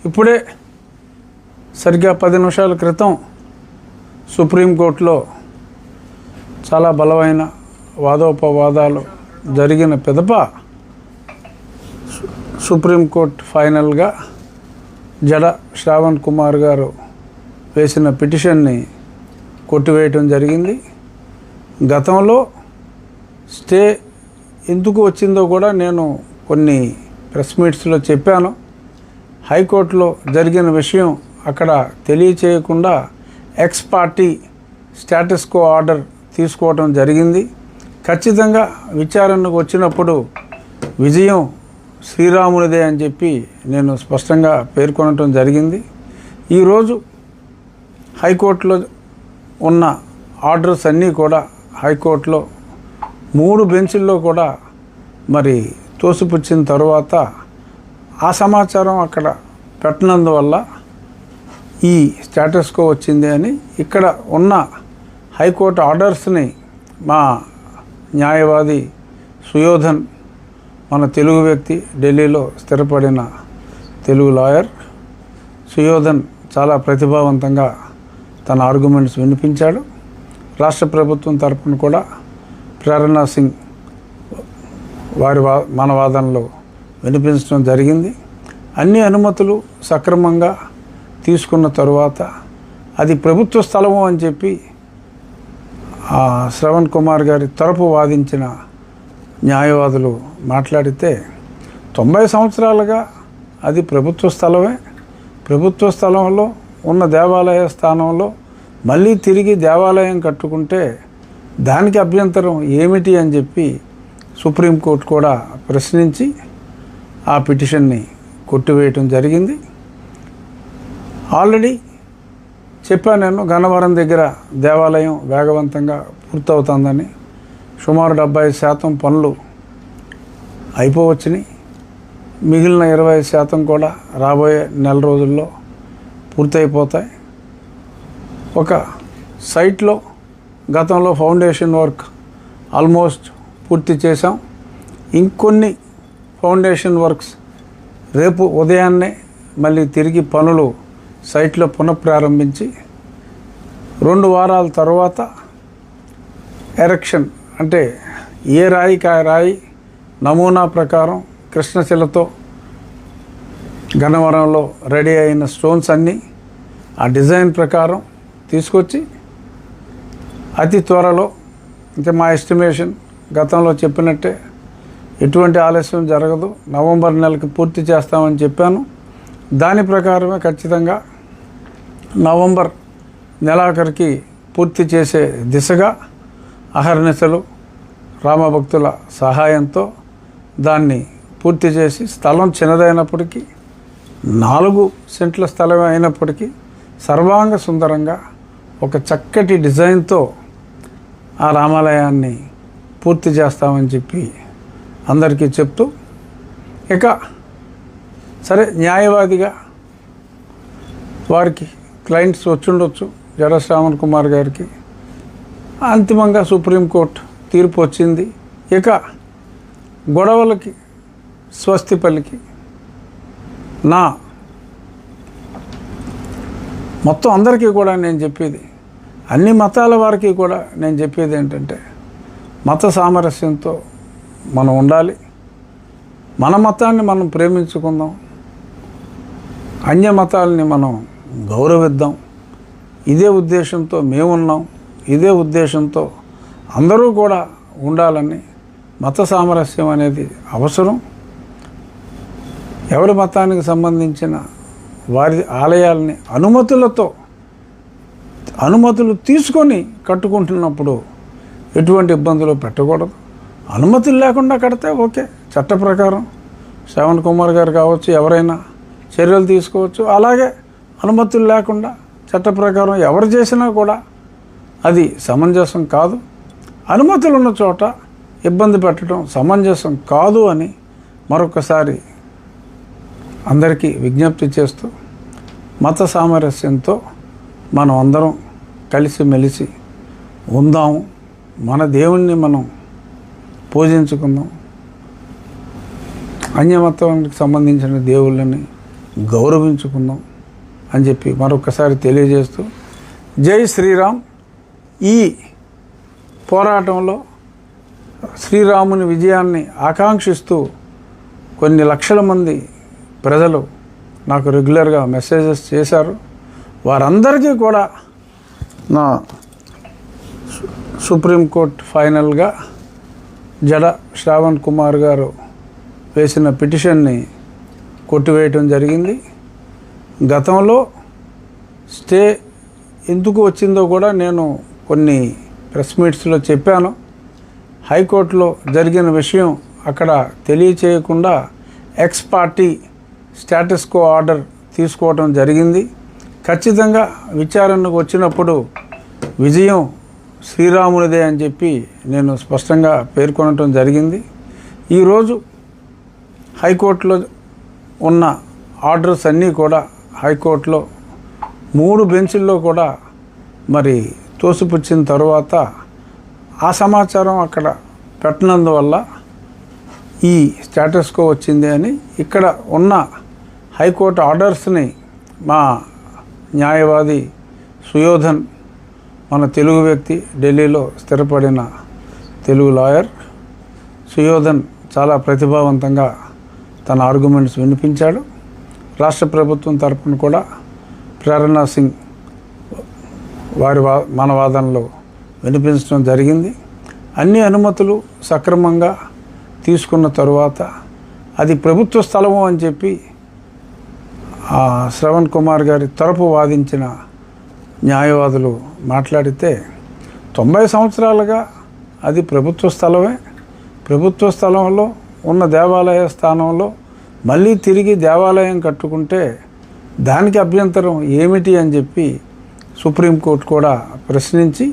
ఇప్పుడే సరిగ్గా 10 నిమిషాల క్రితం సుప్రీంకోర్టులో చాలా బలమైన వాదోపవాదాలు జరిగిన పిదప సుప్రీంకోర్టు ఫైనల్గా జడ శ్రావణ్ కుమార్ గారు వేసిన పిటిషన్ని కొట్టివేయటం జరిగింది. గతంలో స్టే ఎందుకు వచ్చిందో కూడా నేను కొన్ని ప్రెస్ మీట్స్లో చెప్పాను. హైకోర్టులో జరిగిన విషయం అక్కడ తెలియచేయకుండా ex parte status quo order తీసుకోవడం జరిగింది. ఖచ్చితంగా విచారణకు వచ్చినప్పుడు విజయం శ్రీరామునిదే అని చెప్పి నేను స్పష్టంగా పేర్కొనటం జరిగింది. ఈరోజు హైకోర్టులో ఉన్న ఆర్డర్స్ అన్నీ కూడా హైకోర్టులో 3 బెంచుల్లో కూడా మరి తోసిపుచ్చిన తర్వాత ఆ సమాచారం అక్కడ పెట్టినందువల్ల ఈ స్టేటస్ కో వచ్చింది అని ఇక్కడ ఉన్న హైకోర్టు ఆర్డర్స్ని మా న్యాయవాది సుయోధన్, మన తెలుగు వ్యక్తి, ఢిల్లీలో స్థిరపడిన తెలుగు లాయర్ సుయోధన్ చాలా ప్రతిభావంతంగా తన ఆర్గ్యుమెంట్స్ వినిపించాడు. రాష్ట్ర ప్రభుత్వం తరపున కూడా ప్రేరణా సింగ్ మన వాదనలో వినిపించడం జరిగింది. అన్ని అనుమతులు సక్రమంగా తీసుకున్న తరువాత అది ప్రభుత్వ స్థలము అని చెప్పి శ్రవణ్ కుమార్ గారి తరపు వాదించిన న్యాయవాదులు మాట్లాడితే 90 సంవత్సరాలుగా అది ప్రభుత్వ స్థలమే. ప్రభుత్వ స్థలంలో ఉన్న దేవాలయ స్థానంలో మళ్ళీ తిరిగి దేవాలయం కట్టుకుంటే దానికి అభ్యంతరం ఏమిటి అని చెప్పి సుప్రీంకోర్టు కూడా ప్రశ్నించి ఆ పిటిషన్ని కొట్టివేయటం జరిగింది. ఆల్రెడీ చెప్పాను నేను, గన్నవరం దగ్గర దేవాలయం వేగవంతంగా పూర్తవుతుందని. సుమారు 70% పనులు అయిపోవచ్చుని. మిగిలిన 20% కూడా రాబోయే నెల రోజుల్లో పూర్తయిపోతాయి. ఒక సైట్లో గతంలో ఫౌండేషన్ వర్క్ ఆల్మోస్ట్ పూర్తి చేసాం. ఇంకొన్ని ఫౌండేషన్ వర్క్స్ రేపు ఉదయాన్నే మళ్ళీ తిరిగి పనులు సైట్లో పునఃప్రారంభించి 2 వారాల తర్వాత ఎరెక్షన్, అంటే ఏ రాయికి ఆ రాయి నమూనా ప్రకారం కృష్ణశిలతో గన్నవరంలో రెడీ అయిన స్టోన్స్ అన్నీ ఆ డిజైన్ ప్రకారం తీసుకొచ్చి అతి త్వరలో, అంటే మా ఎస్టిమేషన్ గతంలో చెప్పినట్టే ఎటువంటి ఆలస్యం జరగదు, నవంబర్ నెలకి పూర్తి చేస్తామని చెప్పాను. దాని ప్రకారమే ఖచ్చితంగా నవంబర్ నెలాఖరికి పూర్తి చేసే దిశగా అహర్నిశలు రామభక్తుల సహాయంతో దాన్ని పూర్తి చేసి, స్థలం చిన్నదైనప్పటికీ 4 సెంట్ల స్థలం అయినప్పటికీ సర్వాంగ సుందరంగా ఒక చక్కటి డిజైన్తో ఆ రామాలయాన్ని పూర్తి చేస్తామని చెప్పి అందరికీ చెప్తూ, ఇక సరే న్యాయవాదిగా వారికి క్లయింట్స్ వచ్చుండొచ్చు. జడ శ్రావణ్ కుమార్ గారికి అంతిమంగా సుప్రీంకోర్టు తీర్పు వచ్చింది. ఇక గొడవలకి స్వస్తి పలికి నా మొత్తం అందరికీ కూడా నేను చెప్పేది, అన్ని మతాల వారికి కూడా నేను చెప్పేది ఏంటంటే, మత సామరస్యంతో మనం ఉండాలి. మన మతాన్ని మనం ప్రేమించుకుందాం, అన్య మతాలని మనం గౌరవిద్దాం. ఇదే ఉద్దేశంతో మేమున్నాం, ఇదే ఉద్దేశంతో అందరూ కూడా ఉండాలని. మత సామరస్యం అనేది అవసరం. ఎవరి మతానికి సంబంధించిన వారి ఆలయాలని అనుమతులు తీసుకొని కట్టుకుంటున్నప్పుడు ఎటువంటి ఇబ్బందులు పెట్టకూడదు. అనుమతులు లేకుండా కడితే ఓకే, చట్ట ప్రకారం శ్రవణ్ కుమార్ గారు కావచ్చు, ఎవరైనా చర్యలు తీసుకోవచ్చు. అలాగే అనుమతులు లేకుండా చట్ట ప్రకారం ఎవరు చేసినా కూడా అది సమంజసం కాదు. అనుమతులు ఉన్న చోట ఇబ్బంది పెట్టడం సమంజసం కాదు అని మరొకసారి అందరికీ విజ్ఞప్తి చేస్తూ, మత సామరస్యంతో మనం అందరం కలిసిమెలిసి ఉందాము. మన దేవుణ్ణి మనం పూజించుకుందాం. అన్యమతానికి సంబంధించిన దేవుళ్ళని గౌరవించుకుందాం అని చెప్పి మరొకసారి తెలియజేస్తూ జై శ్రీరామ్. ఈ పోరాటంలో శ్రీరాముని విజయాన్ని ఆకాంక్షిస్తూ కొన్ని లక్షల మంది ప్రజలు నాకు రెగ్యులర్గా మెసేజెస్ చేశారు. వారందరికీ కూడా నా సుప్రీంకోర్టు ఫైనల్గా జడ శ్రావణ్ కుమార్ గారు వేసిన పిటిషన్ని కొట్టివేయటం జరిగింది. గతంలో స్టే ఎందుకు వచ్చిందో కూడా నేను కొన్ని ప్రెస్ మీట్స్లో చెప్పాను. హైకోర్టులో జరిగిన విషయం అక్కడ తెలియచేయకుండా ex parte status quo order తీసుకోవడం జరిగింది. ఖచ్చితంగా విచారణకు వచ్చినప్పుడు విజయం శ్రీరామునిదే అని చెప్పి నేను స్పష్టంగా పేర్కొనటం జరిగింది. ఈరోజు హైకోర్టులో ఉన్న ఆర్డర్స్ అన్నీ కూడా హైకోర్టులో 3 బెంచుల్లో కూడా మరి తోసిపుచ్చిన తర్వాత ఆ సమాచారం అక్కడ పెట్టినందువల్ల ఈ స్టేటస్ కో వచ్చింది అని ఇక్కడ ఉన్న హైకోర్టు ఆర్డర్స్ని మా న్యాయవాది సుయోధన్, మన తెలుగు వ్యక్తి, ఢిల్లీలో స్థిరపడిన తెలుగు లాయర్ సుయోధన్ చాలా ప్రతిభావంతంగా తన ఆర్గ్యుమెంట్స్ వినిపించాడు. రాష్ట్ర ప్రభుత్వం తరపున కూడా ప్రేరణా సింగ్ మన వాదనలో వినిపించడం జరిగింది. అన్ని అనుమతులు సక్రమంగా తీసుకున్న తరువాత అది ప్రభుత్వ స్థలము అని చెప్పి శ్రవణ్ కుమార్ గారి తరపు వాదించిన న్యాయవాదులు మాట్లాడితే 90 సంవత్సరాలుగా అది ప్రభుత్వ స్థలమే. ప్రభుత్వ స్థలంలో ఉన్న దేవాలయ స్థానంలో మళ్ళీ తిరిగి దేవాలయం కట్టుకుంటే దానికి అభ్యంతరం ఏమిటి అని చెప్పి సుప్రీంకోర్టు కూడా ప్రశ్నించి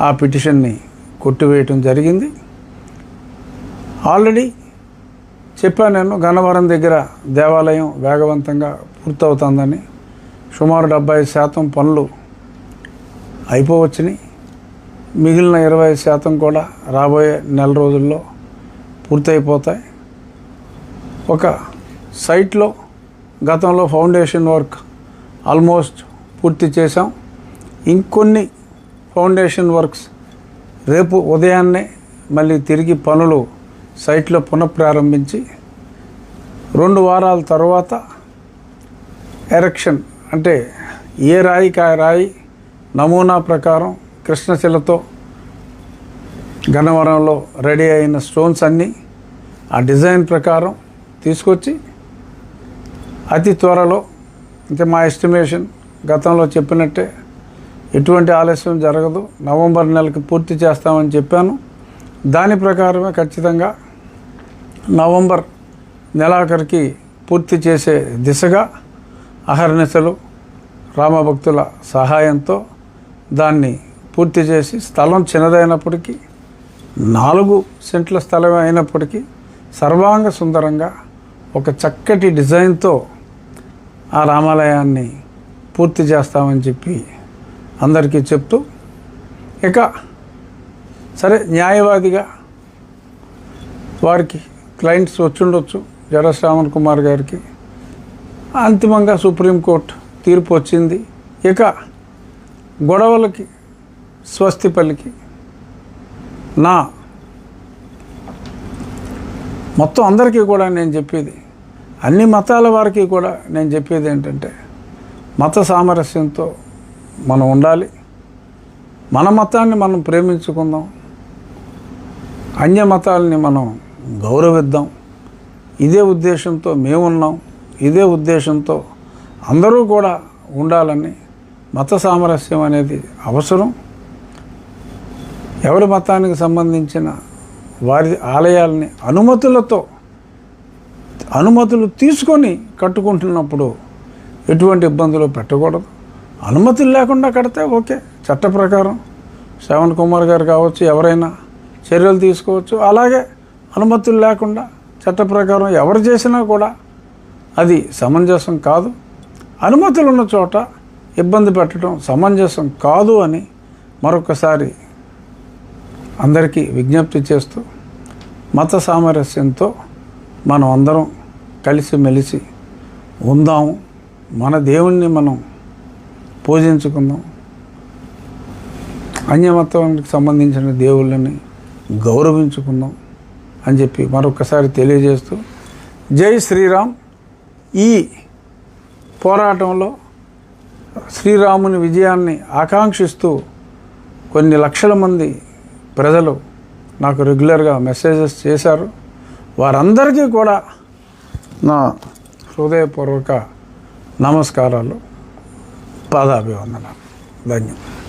ఆ పిటిషన్ని కొట్టివేయటం జరిగింది. ఆల్రెడీ చెప్పాను నేను, గన్నవరం దగ్గర దేవాలయం వేగవంతంగా పూర్తవుతుందని. సుమారు 70% పనులు అయిపోవచ్చుని. మిగిలిన 20% కూడా రాబోయే నెల రోజుల్లో పూర్తయిపోతాయి. ఒక సైట్లో గతంలో ఫౌండేషన్ వర్క్ ఆల్మోస్ట్ పూర్తి చేసాం. ఇంకొన్ని ఫౌండేషన్ వర్క్స్ రేపు ఉదయాన్నే మళ్ళీ తిరిగి పనులు సైట్లో పునఃప్రారంభించి 2 వారాల తర్వాత ఎరెక్షన్, అంటే ఏ రాయికి ఆ రాయి నమూనా ప్రకారం కృష్ణశిలతో గన్నవరంలో రెడీ అయిన స్టోన్స్ అన్నీ ఆ డిజైన్ ప్రకారం తీసుకొచ్చి అతి త్వరలో, అంటే మా ఎస్టిమేషన్ గతంలో చెప్పినట్టే ఎటువంటి ఆలస్యం జరగదు, నవంబర్ నెలకి పూర్తి చేస్తామని చెప్పాను. దాని ప్రకారమే ఖచ్చితంగా నవంబర్ నెలాఖరికి పూర్తి చేసే దిశగా అహర్నిశలు రామభక్తుల సహాయంతో దాన్ని పూర్తి చేసి, స్థలం చిన్నదైనప్పటికీ 4 సెంట్ల స్థలం అయినప్పటికీ సర్వాంగ సుందరంగా ఒక చక్కటి డిజైన్తో ఆ రామాలయాన్ని పూర్తి చేస్తామని చెప్పి అందరికీ చెప్తూ, ఇక సరే న్యాయవాదిగా వారికి క్లయింట్స్ వచ్చుండొచ్చు. జడ శ్రావణ్ కుమార్ గారికి అంతిమంగా సుప్రీంకోర్టు తీర్పు వచ్చింది. ఇక గొడవలకి స్వస్తి పలికి నా మొత్తం అందరికీ కూడా నేను చెప్పేది, అన్ని మతాల వారికి కూడా నేను చెప్పేది ఏంటంటే, మత సామరస్యంతో మనం ఉండాలి. మన మతాన్ని మనం ప్రేమించుకుందాం, అన్య మతాలని మనం గౌరవిద్దాం. ఇదే ఉద్దేశంతో మేమున్నాం, ఇదే ఉద్దేశంతో అందరూ కూడా ఉండాలని. మత సామరస్యం అనేది అవసరం. ఎవరి మతానికి సంబంధించిన వారి ఆలయాలని అనుమతులు తీసుకొని కట్టుకుంటున్నప్పుడు ఎటువంటి ఇబ్బందులు పెట్టకూడదు. అనుమతులు లేకుండా కడితే ఓకే, చట్ట ప్రకారం శ్రవణ్ కుమార్ గారు కావచ్చు, ఎవరైనా చర్యలు తీసుకోవచ్చు. అలాగే అనుమతులు లేకుండా చట్ట ప్రకారం ఎవరు చేసినా కూడా అది సమంజసం కాదు. అనుమతులు ఉన్న చోట ఇబ్బంది పెట్టడం సమంజసం కాదు అని మరొకసారి అందరికీ విజ్ఞప్తి చేస్తూ, మత సామరస్యంతో మనం అందరం కలిసిమెలిసి ఉందాము, మన దేవుణ్ణి మనం పూజించుకుందాం, అన్యమతానికి సంబంధించిన దేవుళ్ళని గౌరవించుకుందాం అని చెప్పి మరొకసారి తెలియజేస్తూ, జై శ్రీరామ్. ఈ పోరాటంలో శ్రీరాముని విజయాన్ని ఆకాంక్షిస్తూ కొన్ని లక్షల మంది ప్రజలు నాకు రెగ్యులర్గా మెసేజెస్ చేశారు. వారందరికీ కూడా నా హృదయపూర్వక నమస్కారాలు, పాదాభివందనాలు. ధన్యవాదాలు.